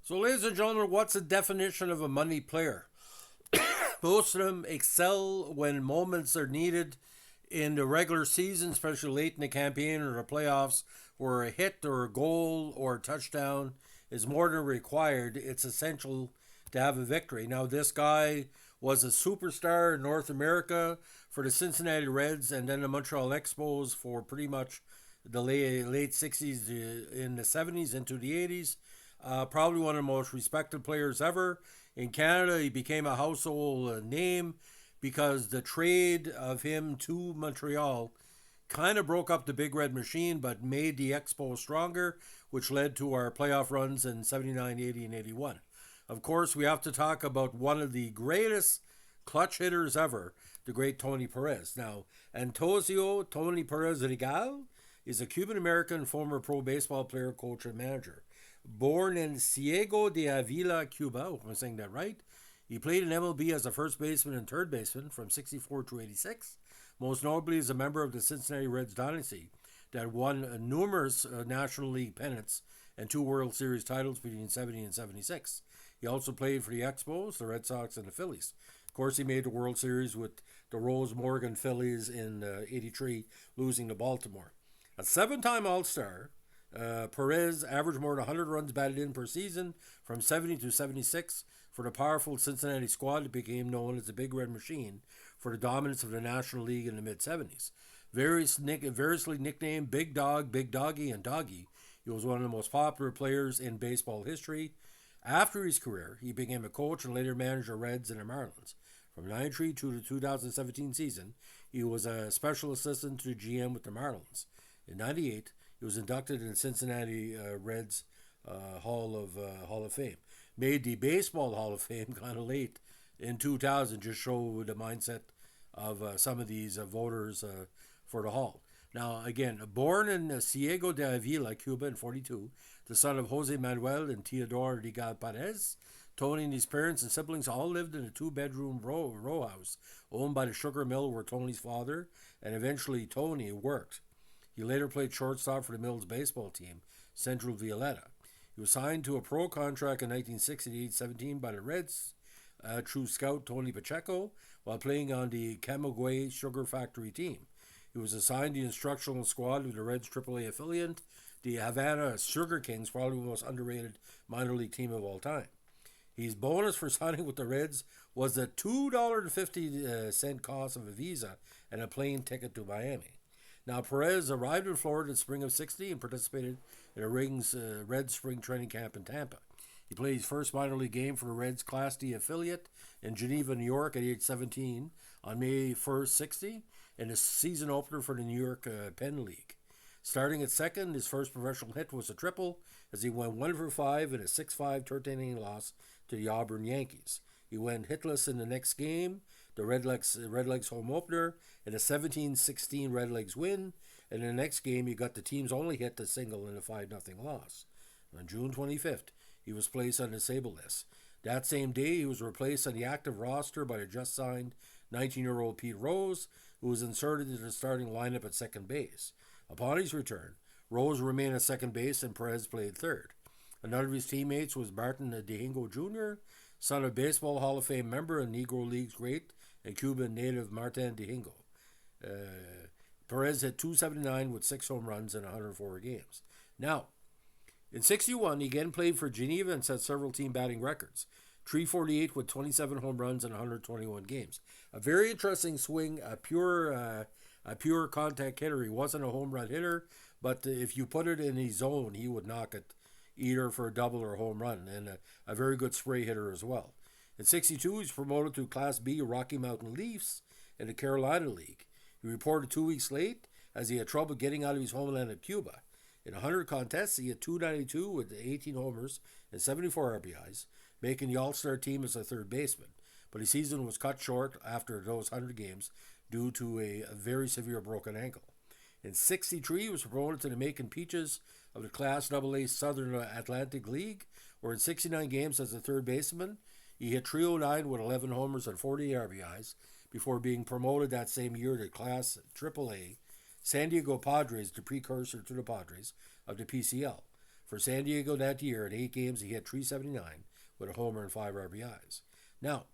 So, ladies and gentlemen, what's the definition of a money player? Most of them excel when moments are needed in the regular season, especially late in the campaign or the playoffs, where a hit or a goal or a touchdown is more than required. It's essential to have a victory. Now, this guy was a superstar in North America for the Cincinnati Reds and then the Montreal Expos for pretty much the late 60s in the 70s into the 80s. Probably one of the most respected players ever. In Canada, he became a household name because the trade of him to Montreal kind of broke up the Big Red Machine but made the Expos stronger, which led to our playoff runs in 79, 80, and 81. Of course, we have to talk about one of the greatest clutch hitters ever, the great Tony Perez. Now, Antosio Tony Perez Regal is a Cuban American former pro baseball player, coach, and manager. Born in Ciego de Avila, Cuba, hope I'm saying that right. He played in MLB as a first baseman and third baseman from 64 to 86. Most notably as a member of the Cincinnati Reds Dynasty that won numerous National League pennants and two World Series titles between 70 and 76. He also played for the Expos, the Red Sox, and the Phillies. Of course, he made the World Series with the Rose Morgan Phillies in 83, losing to Baltimore. A seven-time All-Star, Perez averaged more than 100 runs batted in per season from 70 to 76 for the powerful Cincinnati squad that became known as the Big Red Machine for the dominance of the National League in the mid-70s. Variously nicknamed Big Dog, Big Doggy, and Doggy, he was one of the most popular players in baseball history. After his career, he became a coach and later manager of Reds and the Marlins. From 93 to the 2017 season, he was a special assistant to the GM with the Marlins. In 98, he was inducted in the Cincinnati Reds Hall of Fame. Made the Baseball Hall of Fame kind of late in 2000, just show the mindset of some of these voters for the Hall. Now, again, born in Ciego de Avila, Cuba in 42, the son of Jose Manuel and Teodoro Regal Perez, Tony and his parents and siblings all lived in a two-bedroom row house owned by the sugar mill where Tony's father and eventually Tony worked. He later played shortstop for the Mills baseball team, Central Violeta. He was signed to a pro contract in 1960 to age 17 by the Reds, true scout Tony Pacheco, while playing on the Camagüey Sugar Factory team. He was assigned the instructional squad of the Reds AAA affiliate, the Havana Sugar Kings, probably the most underrated minor league team of all time. His bonus for signing with the Reds was the $2.50 cost of a visa and a plane ticket to Miami. Now, Perez arrived in Florida in spring of 60 and participated in a Reds spring training camp in Tampa. He played his first minor league game for the Reds Class D affiliate in Geneva, New York at age 17 on May 1st, 60, and a season opener for the New York Penn League. Starting at second, his first professional hit was a triple as he went 1 for 5 in a 6-5 third-inning loss to the Auburn Yankees. He went hitless in the next game, the Redlegs home opener, in a 17-16 Redlegs win, and in the next game he got the team's only hit to single in a 5-0 loss. On June 25th, he was placed on the disabled list. That same day, he was replaced on the active roster by the just-signed 19-year-old Pete Rose, who was inserted into the starting lineup at second base. Upon his return, Rose remained at second base and Perez played third. Another of his teammates was Martin Dihingo Jr., son of Baseball Hall of Fame member and Negro Leagues great and Cuban native Martin Dihingo. Perez hit .279 with 6 home runs in 104 games. Now, in 61, he again played for Geneva and set several team batting records. .348 with 27 home runs in 121 games. A very interesting swing, a pure contact hitter. He wasn't a home run hitter, but if you put it in his zone, he would knock it either for a double or a home run, and a very good spray hitter as well. In 62, he was promoted to Class B Rocky Mountain Leafs in the Carolina League. He reported 2 weeks late as he had trouble getting out of his homeland of Cuba. In 100 contests, he had .292 with 18 homers and 74 RBIs, making the All-Star team as a third baseman. But his season was cut short after those 100 games due to a very severe broken ankle. In 63, he was promoted to the Macon Peaches of the Class AA Southern Atlantic League, where in 69 games as a third baseman, he hit .309 with 11 homers and 40 RBIs before being promoted that same year to Class AAA San Diego Padres, the precursor to the Padres of the PCL. For San Diego that year, in 8 games, he hit .379 with a homer and 5 RBIs. Now,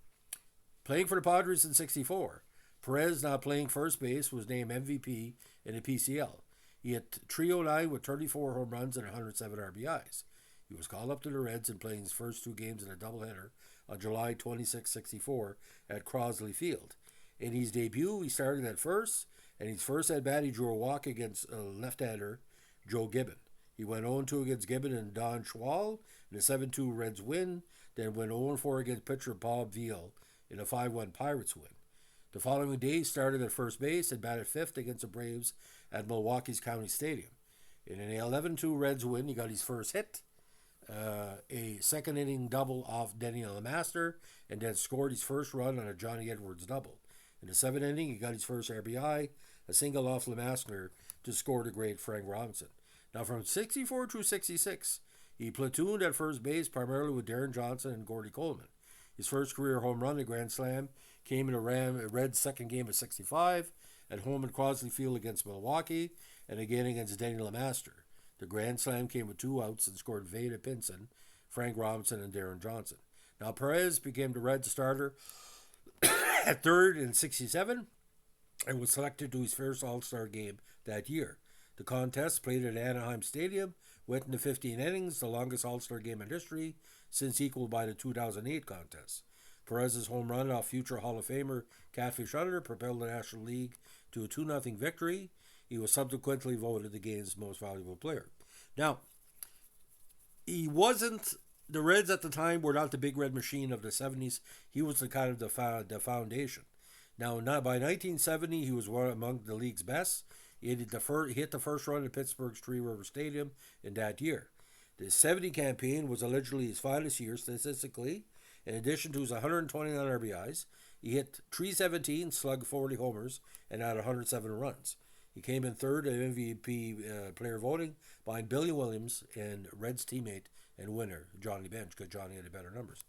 playing for the Padres in '64, Perez, now playing first base, was named MVP in the PCL. He hit .309 with 34 home runs and 107 RBIs. He was called up to the Reds and playing his first 2 games in a doubleheader on July 26, '64 at Crosley Field. In his debut, he started at first, and his first at-bat, he drew a walk against left-hander Joe Gibbon. He went 0-2 against Gibbon and Don Schwal in a 7-2 Reds win, then went 0-4 against pitcher Bob Veal in a 5-1 Pirates win. The following day, he started at first base and batted fifth against the Braves at Milwaukee's County Stadium. In an 11-2 Reds win, he got his first hit, a second-inning double off Denny LeMaster, and then scored his first run on a Johnny Edwards double. In the 7th inning, he got his first RBI, a single off LeMaster to score the great Frank Robinson. Now, from '64 through '66, he platooned at first base primarily with Darren Johnson and Gordy Coleman. His first career home run, a grand slam, came in a Reds' second game of '65 at home at Crosley Field against Milwaukee and again against Denny LeMaster. The grand slam came with 2 outs and scored Vada Pinson, Frank Robinson, and Darren Johnson. Now, Perez became the Reds starter at third in '67 and was selected to his first All-Star game that year. The contest, played at Anaheim Stadium, went into 15 innings, the longest All-Star game in history, since equaled by the 2008 contest. Perez's home run off future Hall of Famer Catfish Hunter propelled the National League to a 2-0 victory. He was subsequently voted the game's most valuable player. Now, he wasn't, the Reds at the time were not the big red machine of the 70s. He was the kind of the foundation. Now, by 1970, he was one among the league's best. He hit the first run at Pittsburgh's Three River Stadium in that year. The '70 campaign was allegedly his finest year statistically. In addition to his 129 RBIs, he hit .317, slugged 40 homers, and had 107 runs. He came in third in MVP player voting behind Billy Williams and Reds teammate and winner Johnny Bench, because Johnny had the better numbers.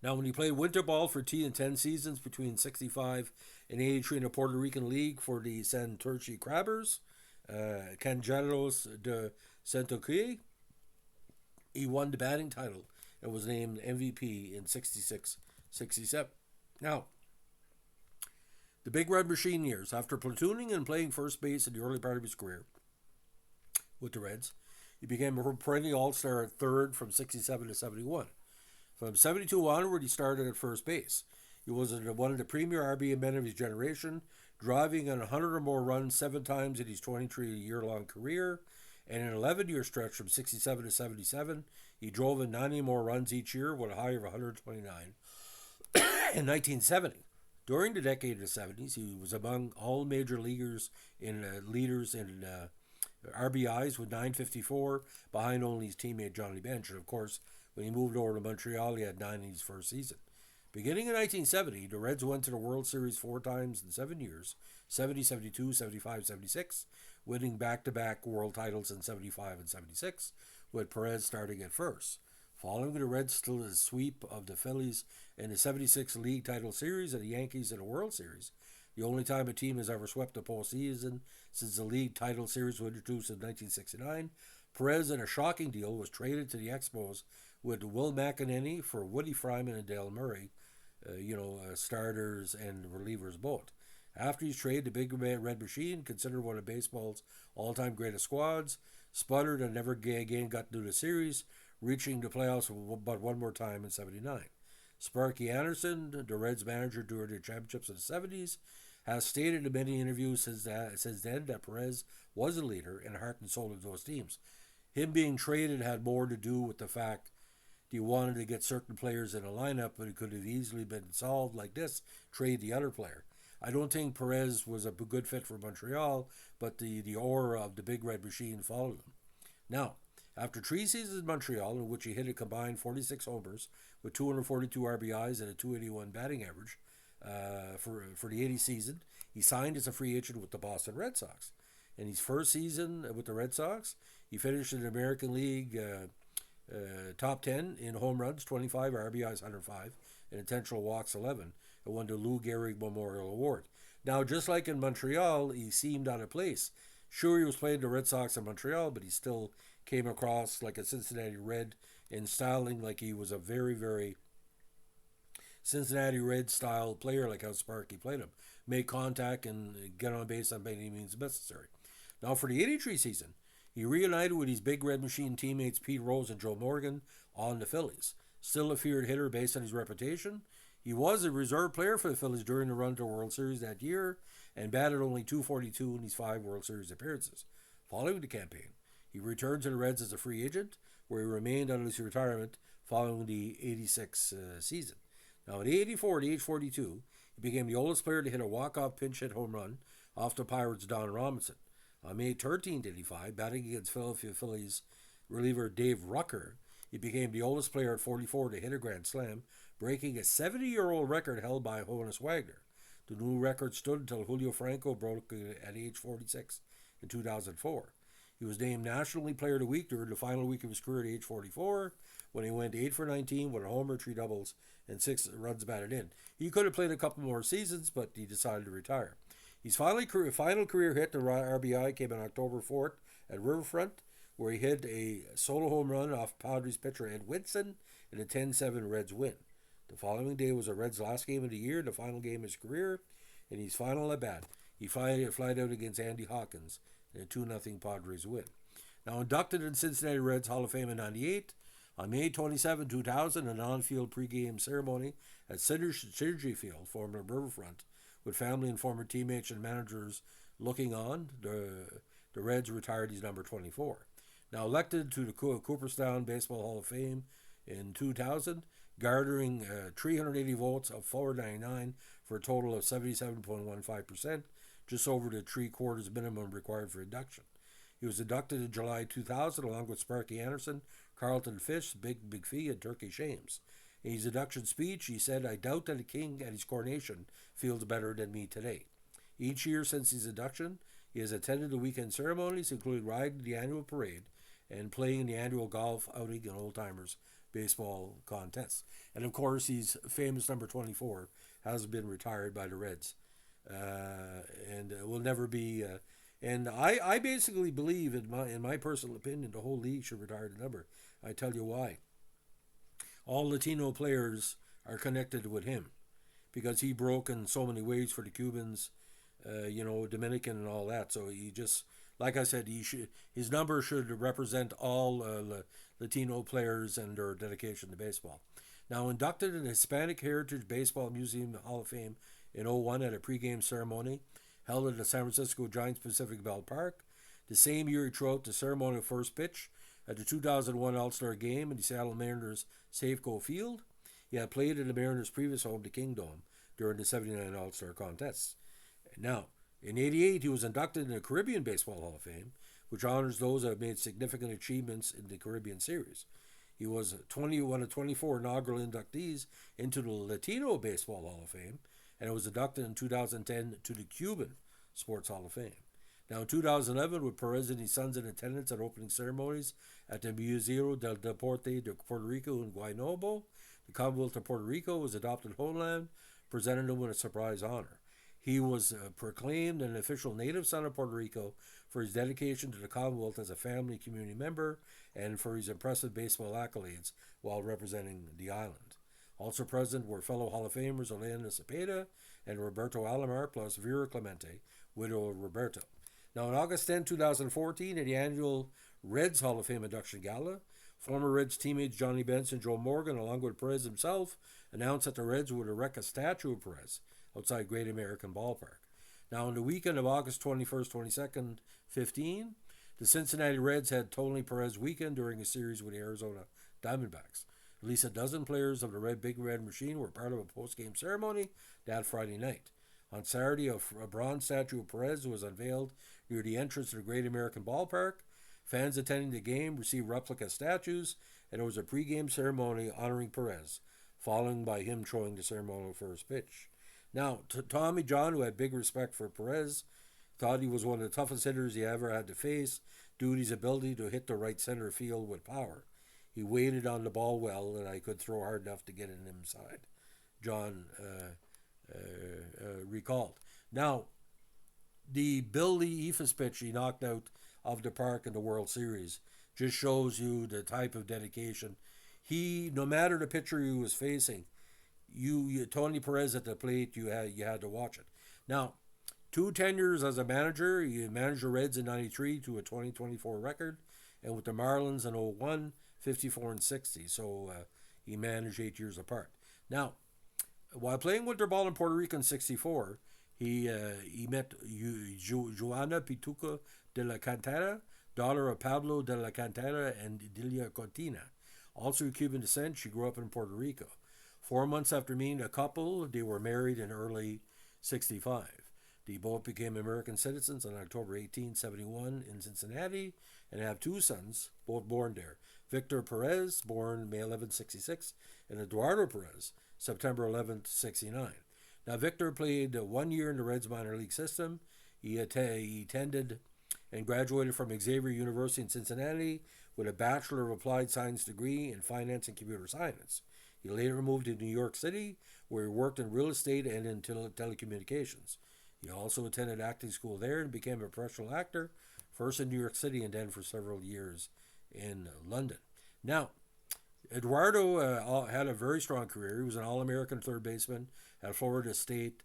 Now, when he played winter ball for 10 seasons between '65 and '83 in the Puerto Rican League for the Santurce Crabbers, Cangelos de Santoque, he won the batting title and was named MVP in '66-'67. Now, the Big Red Machine years. After platooning and playing first base in the early part of his career with the Reds, he became a perennial All-Star at third from '67 to '71. From '72 onward, he started at first base. He was one of the premier RBI men of his generation, driving on 100 or more runs 7 times in his 23-year-long career. And in an 11-year stretch from '67 to '77, he drove in 90 more runs each year with a high of 129 in 1970. During the decade of the '70s, he was among all major leaders in RBIs with 954, behind only his teammate Johnny Bench. And of course, when he moved over to Montreal, he had 9 in his first season. Beginning in 1970, the Reds went to the World Series 4 times in 7 years, 70, 72, 75, 76, winning back-to-back world titles in 75 and 76, with Perez starting at first. Following the Reds still a sweep of the Phillies in the '76 League Title Series and the Yankees in the World Series, the only time a team has ever swept the postseason since the League Title Series was introduced in 1969, Perez, in a shocking deal, was traded to the Expos with Will McEnany for Woody Fryman and Dale Murray, starters and relievers both. After his trade, the Big Red Machine, considered one of baseball's all-time greatest squads, sputtered and never again got through the series, reaching the playoffs but one more time in '79. Sparky Anderson, the Reds manager during the championships of the '70s, has stated in many interviews since then that Perez was a leader and heart and soul of those teams. Him being traded had more to do with the fact that he wanted to get certain players in a lineup, but it could have easily been solved like this: trade the other player. I don't think Perez was a good fit for Montreal, but the aura of the Big Red Machine followed him. Now, after 3 seasons in Montreal, in which he hit a combined 46 homers with 242 RBIs and a .281 batting average for the '80 season, he signed as a free agent with the Boston Red Sox. In his first season with the Red Sox, he finished in the American League top 10 in home runs, 25, RBIs 105, and intentional walks 11, and won the Lou Gehrig Memorial Award. Now, just like in Montreal, he seemed out of place Sure, he was playing the Red Sox in Montreal, but he still came across like a Cincinnati Red in styling, like he was a very, very Cincinnati Red style player, like how Sparky played him. Make contact and get on base on any means necessary. Now, for the 83 season, he reunited with his Big Red Machine teammates Pete Rose and Joe Morgan on the Phillies. Still a feared hitter based on his reputation, he was a reserve player for the Phillies during the run to the World Series that year and batted only .242 in his 5 World Series appearances. Following the campaign, he returned to the Reds as a free agent, where he remained until his retirement following the 86 season. Now, at 84 at age 42, he became the oldest player to hit a walk-off pinch hit home run off the Pirates' Don Robinson. On May 13, 85, batting against Philadelphia Phillies reliever Dave Rucker, he became the oldest player at 44 to hit a grand slam, breaking a 70-year-old record held by Honus Wagner. The new record stood until Julio Franco broke it at age 46 in 2004. He was named National League Player of the Week during the final week of his career at age 44, when he went 8 for 19 with a homer, 3 doubles, and 6 runs batted in. He could have played a couple more seasons, but he decided to retire. His final career hit, the RBI, came on October 4th at Riverfront, where he hit a solo home run off Padres pitcher Ed Whitson in a 10-7 Reds win. The following day was the Reds' last game of the year, the final game of his career. In his final at bat, he flied out against Andy Hawkins in a 2-0 Padres win. Now inducted in Cincinnati Reds Hall of Fame in '98, on May 27, 2000, an on-field pregame ceremony at Synergy Field, former Riverfront, with family and former teammates and managers looking on. The Reds retired his number 24. Now elected to the Cooperstown Baseball Hall of Fame in 2000, garnering 380 votes of 499 for a total of 77.15%, just over the 3/4 minimum required for induction. He was inducted in July 2000 along with Sparky Anderson, Carlton Fish, Big Fee, and Turkey Shames. In his induction speech, he said, "I doubt that a king at his coronation feels better than me today." Each year since his induction, he has attended the weekend ceremonies, including riding the annual parade and playing in the annual golf outing and old-timers baseball contests. And of course, his famous number 24 has been retired by the Reds and will never be. And I basically believe, in my personal opinion, the whole league should retire the number. I tell you why. All Latino players are connected with him because he broke in so many ways for the Cubans, Dominican and all that. So he just, like I said, his number should represent all Latino players and their dedication to baseball. Now inducted in the Hispanic Heritage Baseball Museum Hall of Fame in '01 at a pregame ceremony held at the San Francisco Giants Pacific Ballpark. The same year he threw out the ceremonial first pitch at the 2001 All-Star Game in the Seattle Mariners Safeco Field. He had played in the Mariners' previous home, the Kingdome, during the '79 All-Star contests. Now, in '88, he was inducted in the Caribbean Baseball Hall of Fame, which honors those that have made significant achievements in the Caribbean Series. He was one of 24 inaugural inductees into the Latino Baseball Hall of Fame, and was inducted in 2010 to the Cuban Sports Hall of Fame. Now, in 2011, with Perez and his sons in attendance at opening ceremonies at the Museo del Deporte de Puerto Rico in Guaynabo, the Commonwealth of Puerto Rico, his adopted homeland, presented him with a surprise honor. He was proclaimed an official native son of Puerto Rico for his dedication to the Commonwealth as a family community member and for his impressive baseball accolades while representing the island. Also present were fellow Hall of Famers Elena Cepeda and Roberto Alomar, plus Vera Clemente, widow of Roberto. Now, on August 10, 2014, at the annual Reds Hall of Fame induction gala, former Reds teammates Johnny Benson and Joe Morgan, along with Perez himself, announced that the Reds would erect a statue of Perez outside Great American Ballpark. Now, on the weekend of August 21st, 22nd, 15, the Cincinnati Reds had Tony Perez weekend during a series with the Arizona Diamondbacks. At least a dozen players of the Big Red Machine were part of a post-game ceremony that Friday night. On Saturday, a bronze statue of Perez was unveiled near the entrance to the Great American Ballpark. Fans attending the game received replica statues, and there was a pregame ceremony honoring Perez, following by him throwing the ceremonial first pitch. Now, Tommy John, who had big respect for Perez, thought he was one of the toughest hitters he ever had to face due to his ability to hit the right center field with power. He weighted on the ball well, and I could throw hard enough to get it inside, John recalled. Now, The Billy Ephus pitch he knocked out of the park in the World Series just shows you the type of dedication. He, no matter the pitcher he was facing, you Tony Perez at the plate, you had to watch it. Now, two tenures as a manager, he managed the Reds in '93 to a 2024 record, and with the Marlins in '01, 54 and 60. So he managed 8 years apart. Now, while playing winter ball in Puerto Rico in '64, he met Joana Pituca de la Cantera, daughter of Pablo de la Cantera and Delia Cortina. Also of Cuban descent, she grew up in Puerto Rico. 4 months after meeting the couple, they were married in early '65. They both became American citizens on October 18, '71 in Cincinnati and have two sons, both born there. Victor Perez, born May 11, '66, and Eduardo Perez, September 11, '69. Now, Victor played 1 year in the Reds minor league system. He attended and graduated from Xavier University in Cincinnati with a Bachelor of Applied Science degree in Finance and Computer Science. He later moved to New York City, where he worked in real estate and in telecommunications. He also attended acting school there and became a professional actor, first in New York City and then for several years in London. Now, Eduardo had a very strong career. He was an All-American third baseman at Florida State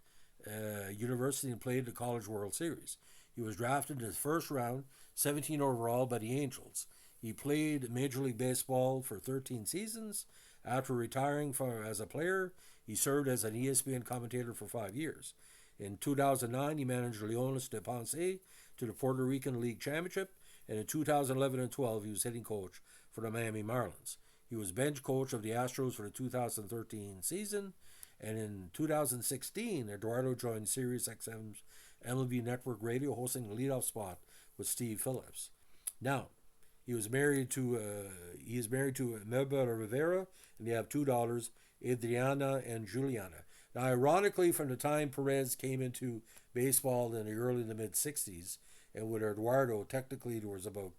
University and played the College World Series. He was drafted in the first round, 17 overall, by the Angels. He played Major League Baseball for 13 seasons. After retiring as a player, he served as an ESPN commentator for 5 years. In 2009, he managed Leones de Ponce to the Puerto Rican League Championship, and in 2011 and 12, he was hitting coach for the Miami Marlins. He was bench coach of the Astros for the 2013 season, and in 2016, Eduardo joined SiriusXM's MLB Network Radio, hosting the leadoff spot with Steve Phillips. Now, he is married to Melba Rivera, and they have two daughters, Adriana and Juliana. Now, ironically, from the time Perez came into baseball in the early to mid '60s, and with Eduardo, technically there was about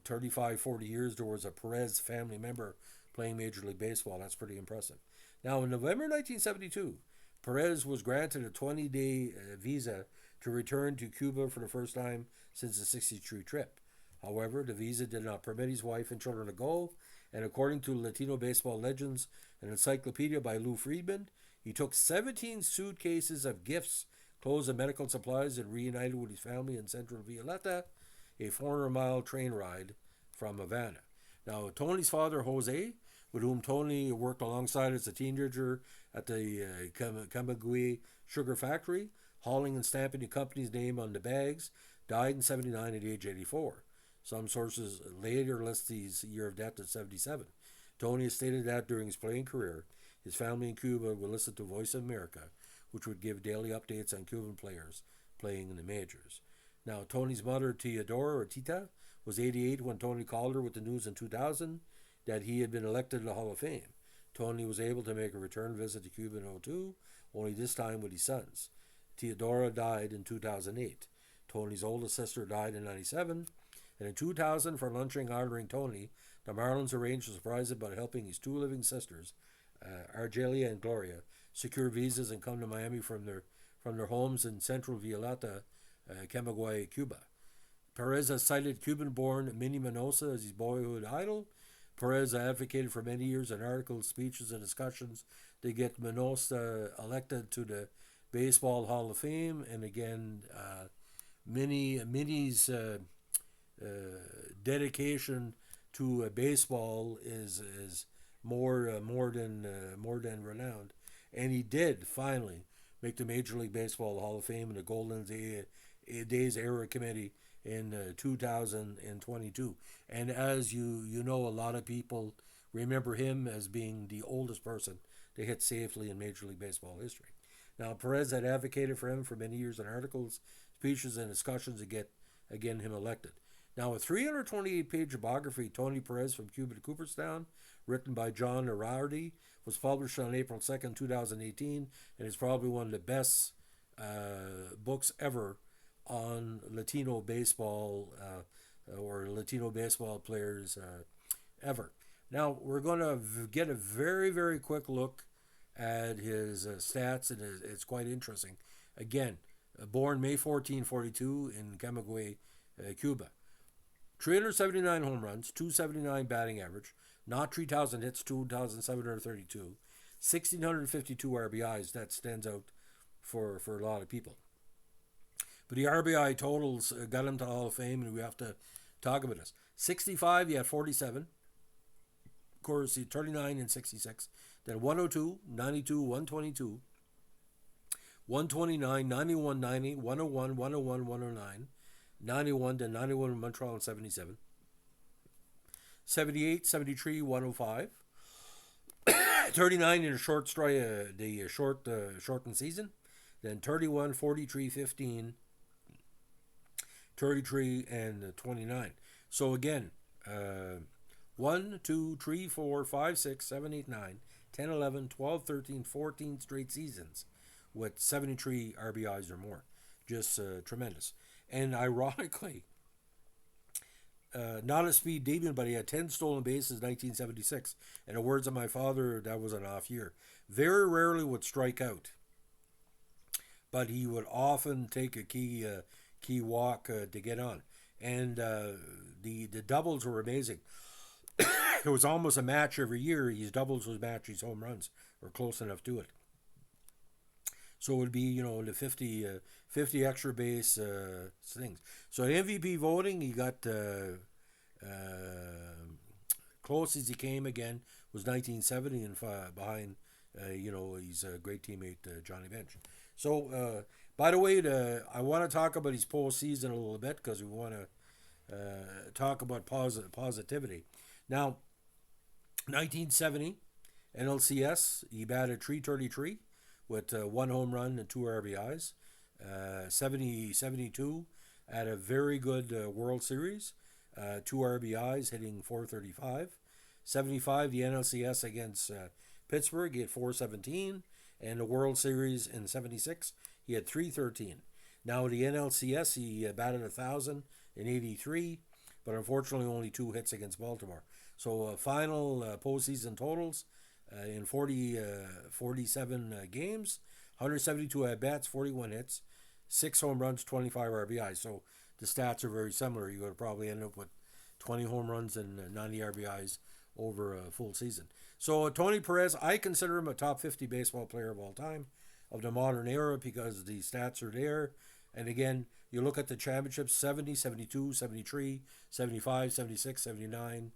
35, 40 years, there was a Perez family member playing Major League Baseball. That's pretty impressive. Now, in November 1972, Perez was granted a 20-day visa to return to Cuba for the first time since the '63 trip. However, the visa did not permit his wife and children to go, and according to Latino Baseball Legends, an encyclopedia by Lou Friedman, he took 17 suitcases of gifts, clothes, and medical supplies and reunited with his family in Central Violeta, a 400-mile train ride from Havana. Now, Tony's father, Jose, with whom Tony worked alongside as a teenager at the Camagüey Sugar Factory, hauling and stamping the company's name on the bags, died in '79 at age 84. Some sources later list his year of death at 77. Tony has stated that during his playing career, his family in Cuba would listen to Voice of America, which would give daily updates on Cuban players playing in the majors. Now, Tony's mother, Teodora, or Tita, was 88 when Tony called her with the news in 2000 that he had been elected to the Hall of Fame. Tony was able to make a return visit to Cuba in '02, only this time with his sons. Teodora died in 2008. Tony's oldest sister died in '97. And in 2000, for luncheon honoring Tony, the Marlins arranged a surprise by helping his two living sisters, Argelia and Gloria, secure visas and come to Miami from their homes in Central Violeta, Camagüey, Cuba. Perez has cited Cuban-born Minnie Minosa as his boyhood idol. Perez advocated for many years in articles, speeches, and discussions to get Minosa elected to the Baseball Hall of Fame. And again, Minnie's dedication to baseball is more than renowned, and he did finally make the Major League Baseball Hall of Fame in the Golden Days Era Committee in 2022. And as you know, a lot of people remember him as being the oldest person to hit safely in Major League Baseball history. Now, Perez had advocated for him for many years in articles, speeches, and discussions to get him elected. Now, a 328-page biography, Tony Perez from Cuba to Cooperstown, written by John Arardi, was published on April 2nd, 2018, and is probably one of the best books ever on Latino baseball or Latino baseball players ever. Now, we're going to get a very, very quick look at his stats, and it's quite interesting. Again, born May 14, 42 in Camagüey, Cuba. 379 home runs, 279 batting average, not 3,000 hits, 2,732, 1,652 RBIs. That stands out for a lot of people. But the RBI totals got him to the Hall of Fame, and we have to talk about this. 65, he had 47. Of course, he 39 and 66. Then 102, 92, 122, 129, 91, 90, 101, 101, 109, 91 to 91 in Montreal in 77. 78, 73, 105. 39 in a shortened season. Then 31, 43, 15, 33, and 29. So again, 1, 2, 3, 4, 5, 6, 7, 8, 9, 10, 11, 12, 13, 14 straight seasons with 73 RBIs or more. Just tremendous. And ironically, not a speed demon, but he had 10 stolen bases in 1976. In the words of my father, that was an off year. Very rarely would strike out, but he would often take a key walk to get on. And the doubles were amazing. It was almost a match every year. His doubles was match his home runs, or close enough to it. So it would be, the 50 extra base things. So in MVP voting, he got close as he came again was 1970 and behind, his great teammate Johnny Bench. So, by the way, I want to talk about his postseason a little bit because we want to talk about positivity. Now, 1970 NLCS, he batted 333 with 1 home run and 2 RBIs. 72 at a very good World Series, 2 RBIs, hitting 435. 75, the NLCS against Pittsburgh, he had 417. And the World Series in 76, he had 313. Now, the NLCS, he batted 1,083, but unfortunately only 2 hits against Baltimore. So final postseason totals in 47 games, 172 at-bats, 41 hits, 6 home runs, 25 RBIs. So the stats are very similar. You would probably end up with 20 home runs and 90 RBIs over a full season. So Tony Perez, I consider him a top 50 baseball player of all time, of the modern era, because the stats are there. And again, you look at the championships, 70, 72, 73, 75, 76, 79,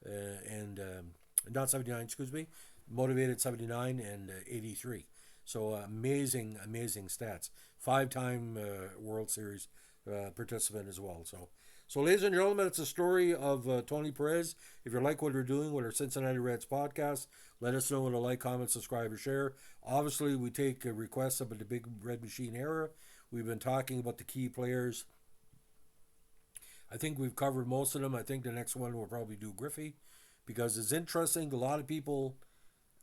and not 79, excuse me, motivated 79 and 83. So amazing stats. 5-time World Series participant as well. So, ladies and gentlemen, it's a story of Tony Perez. If you like what we're doing with our Cincinnati Reds podcast, let us know with a like, comment, subscribe, or share. Obviously, we take requests about the Big Red Machine era. We've been talking about the key players. I think we've covered most of them. I think the next one we'll probably do Griffey, because it's interesting. A lot of people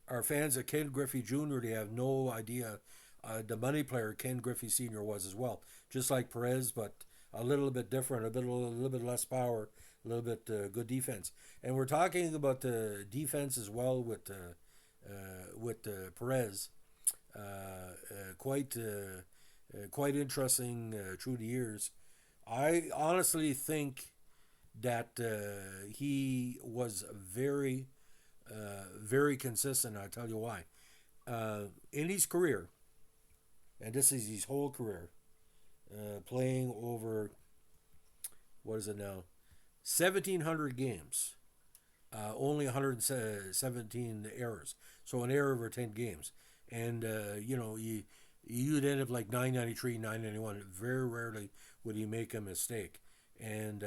are fans of Ken Griffey Jr. They have no idea the money player Ken Griffey Sr. was as well. Just like Perez, but a little bit different, a little bit less power, a little bit good defense. And we're talking about the defense as well with Perez. Quite interesting through the years. I honestly think that he was very, very consistent. I'll tell you why. In his career, and this is his whole career, playing over, what is it now, 1,700 games, only 117 errors. So an error over 10 games. And, you'd end up like 993, 991. Very rarely would he make a mistake. And,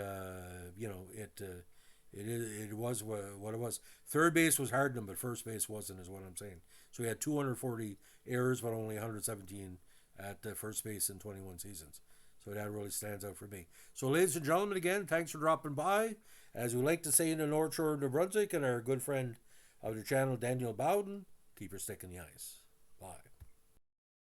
it was what it was. Third base was hard to him, but first base wasn't, is what I'm saying. So he had 240 errors, but only 117 at the first base in 21 seasons. So that really stands out for me. So, ladies and gentlemen, again, thanks for dropping by. As we like to say in the North Shore of New Brunswick, and our good friend of the channel, Daniel Bowden, keep your stick in the ice.